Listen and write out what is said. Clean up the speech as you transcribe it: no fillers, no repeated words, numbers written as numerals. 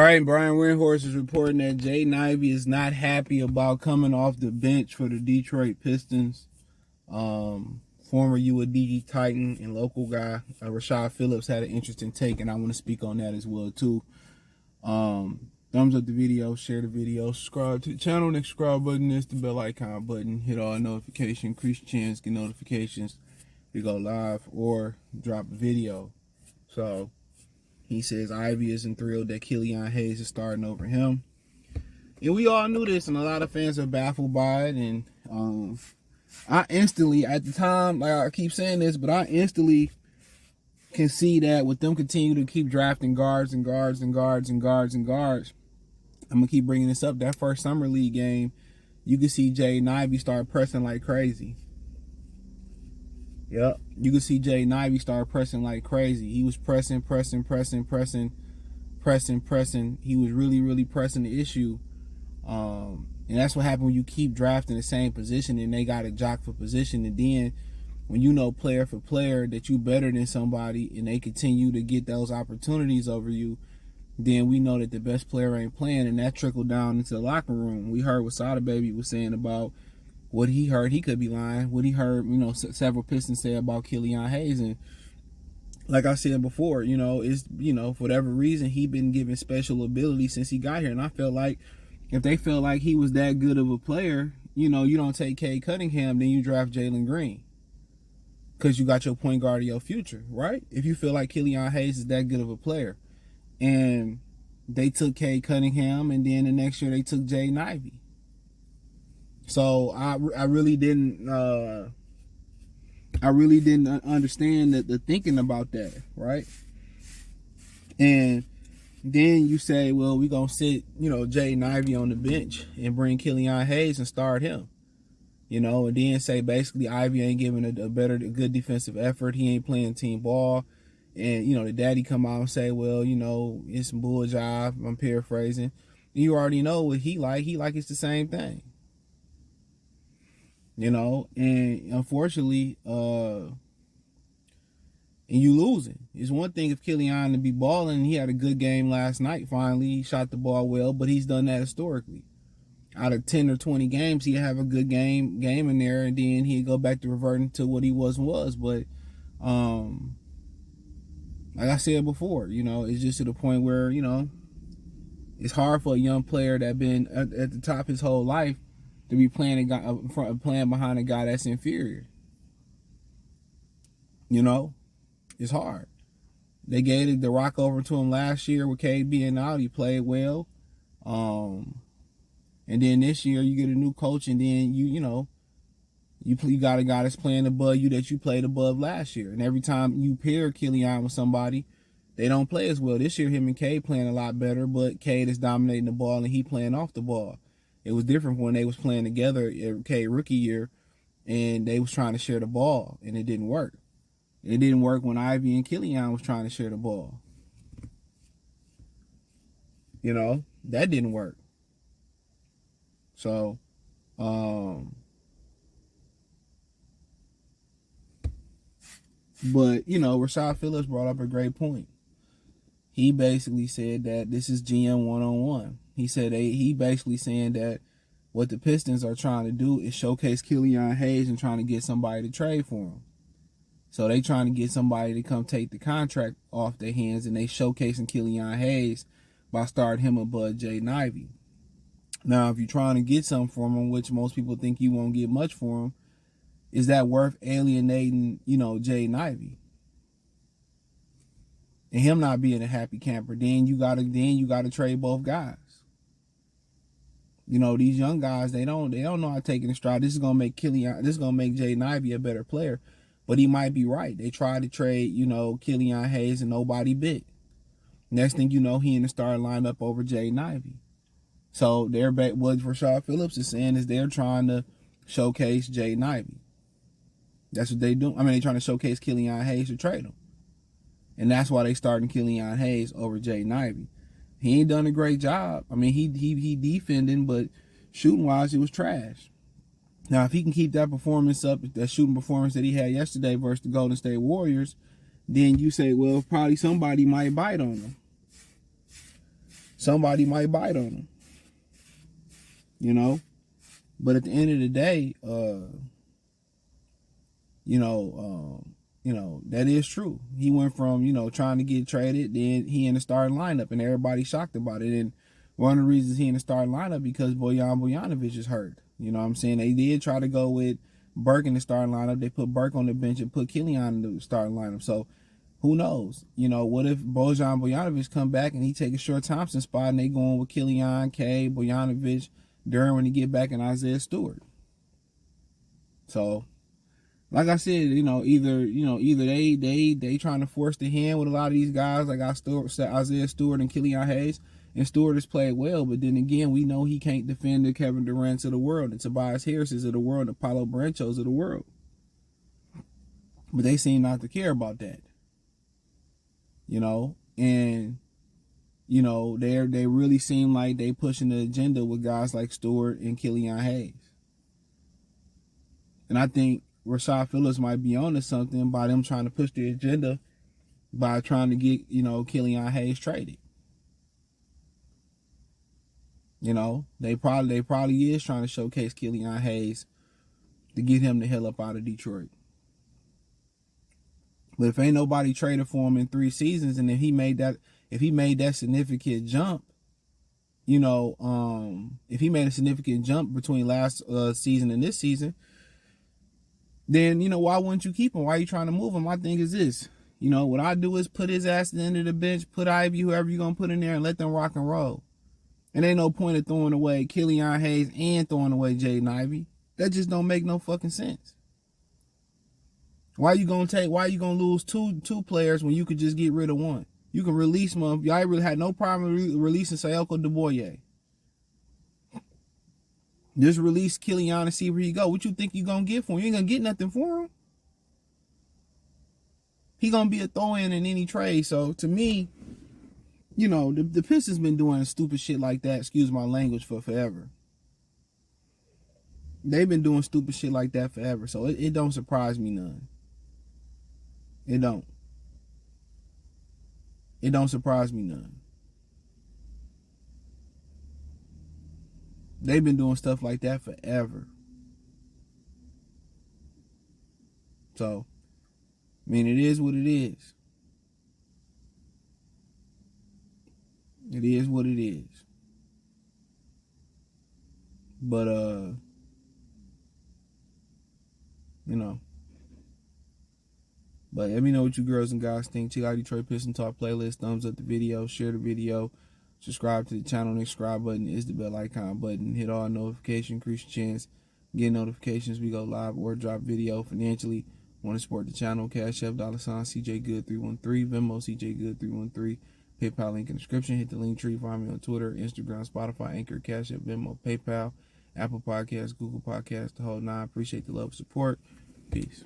right, Brian Windhorst is reporting that Jaden Ivey is not happy about coming off the bench for the Detroit Pistons. Former UAD Titan and local guy, Rashad Phillips, had an interesting take, and I want to speak on that as well, too. Thumbs up the video, share the video, subscribe to the channel. Next subscribe button is the bell icon button. Hit all notifications, increase chance, get notifications to go live or drop a video. So he says Ivey isn't thrilled that Killan Hayes is starting over him. And we all knew this, and a lot of fans are baffled by it. And I instantly, at the time, like I keep saying this, but I instantly can see that with them continue to keep drafting guards and guards and guards and guards and guards. I'm going to keep bringing this up. That first summer league game, you can see Jaden Ivey start pressing like crazy. Yep. You can see Jaden Ivey start pressing like crazy. He was pressing. He was really pressing the issue. And that's what happened when you keep drafting the same position and they got to jock for position. And then when you know player for player that you better than somebody and they continue to get those opportunities over you, then we know that the best player ain't playing, and that trickled down into the locker room. We heard what Sada Baby was saying about what he heard. He could be lying. What he heard, several Pistons say about Killan Hayes. And like I said before, it's, for whatever reason, he been given special ability since he got here. And I felt like if they felt like he was that good of a player, you don't take Cade Cunningham, then you draft Jalen Green. Because you got your point guard of your future, right? If you feel like Killan Hayes is that good of a player. And they took Cade Cunningham, and then the next year they took Jaden Ivey. So I really didn't understand the thinking about that, right? And then you say, well, we're gonna sit, Jaden Ivey on the bench and bring Killan Hayes and start him. And then say basically Ivey ain't giving a good defensive effort. He ain't playing team ball. And, the daddy come out and say, well, it's some bull job. I'm paraphrasing. You already know what he like. He like it's the same thing. And unfortunately, and you losing. It's one thing if Killan to be balling. He had a good game last night, finally. He shot the ball well, but he's done that historically. Out of 10 or 20 games, he'd have a good game in there, and then he'd go back to reverting to what he was. But, like I said before, it's just to the point where, it's hard for a young player that been at the top his whole life to be playing behind a guy that's inferior. It's hard. They gave the rock over to him last year with Cade being out. He played well. And then this year you get a new coach, and then you got a guy that's playing above you that you played above last year. And every time you pair Killan with somebody, they don't play as well. This year, him and Cade playing a lot better, but Cade is dominating the ball and he playing off the ball. It was different when they was playing together, Cade rookie year, and they was trying to share the ball, and it didn't work. It didn't work when Ivey and Killan was trying to share the ball. That didn't work. So, but, Rashad Phillips brought up a great point. He basically said that this is GM one-on-one. He said he basically saying that what the Pistons are trying to do is showcase Killan Hayes and trying to get somebody to trade for him. So they trying to get somebody to come take the contract off their hands, and they showcasing Killan Hayes by starting him above Jaden Ivey. Now, if you're trying to get something from him, which most people think you won't get much for him, is that worth alienating, Jaden Ivey? And him not being a happy camper, then you gotta trade both guys. These young guys, they don't know how to take it in stride. This is gonna make Jaden Ivey a better player, but he might be right. They tried to trade, Killan Hayes and nobody bit. Next thing you know, he in the starting lineup over Jaden Ivey. So what Rashad Phillips is saying is they're trying to showcase Jaden Ivey. That's what they do. They're trying to showcase Killan Hayes to trade him. And that's why they starting Killan Hayes over Jaden Ivey. He ain't done a great job. He defending, but shooting-wise, it was trash. Now, if he can keep that performance up, that shooting performance that he had yesterday versus the Golden State Warriors, then you say, well, probably somebody might bite on him. somebody might bite on him. You know? But at the end of the day, that is true. He went from, trying to get traded, then he in the starting lineup, and everybody shocked about it. And one of the reasons he in the starting lineup because Bojan Bojanovic is hurt. You know what I'm saying? They did try to go with Burke in the starting lineup. They put Burke on the bench and put Killan in the starting lineup. So who knows? What if Bojan Bojanovic come back and he take a Short Thompson spot and they going with Killan, K, Bojanovic, Duran when he get back, and Isaiah Stewart. So, like I said, either they trying to force the hand with a lot of these guys like Isaiah Stewart and Killian Hayes, and Stewart has played well, but then again, we know he can't defend the Kevin Durant's of the world, and Tobias Harris's of the world, and Paolo Brancho's of the world. But they seem not to care about that. And they really seem like they pushing the agenda with guys like Stewart and Killian Hayes. And I think Rashad Phillips might be onto something by them trying to push the agenda by trying to get, Killian Hayes traded. They probably is trying to showcase Killian Hayes to get him the hell up out of Detroit. But if ain't nobody traded for him in 3 seasons, and if he made that significant jump, if he made a significant jump between last season and this season, then, why wouldn't you keep him? Why are you trying to move him? My thing is this. What I do is put his ass at the end of the bench, put Ivy, whoever you're going to put in there, and let them rock and roll. And ain't no point of throwing away Killian Hayes and throwing away Jaden Ivey. That just don't make no fucking sense. Why you gonna lose two players when you could just get rid of one? You can release them. Y'all really had no problem releasing Sayoko DeBoye. Just release Killian and see where he go. What you think you gonna get for him? You ain't gonna get nothing for him. He gonna be a throw-in in any trade. So to me, the Pistons been doing stupid shit like that, excuse my language, for forever. They've been doing stupid shit like that forever. So it don't surprise me none. It don't. It don't surprise me none. They've been doing stuff like that forever. So, it is what it is. It is what it is. But, But let me know what you girls and guys think. Check out Detroit Pistons Talk playlist. Thumbs up the video. Share the video. Subscribe to the channel. The subscribe button is the bell icon button. Hit all notifications. Increase your chance. Get notifications. We go live or drop video financially. Want to support the channel? Cash App, $CJ Good 313. Venmo, CJ Good 313. PayPal link in the description. Hit the link tree. Find me on Twitter, Instagram, Spotify, Anchor, Cash App, Venmo, PayPal, Apple Podcasts, Google Podcasts, the whole 9. Appreciate the love and support. Peace.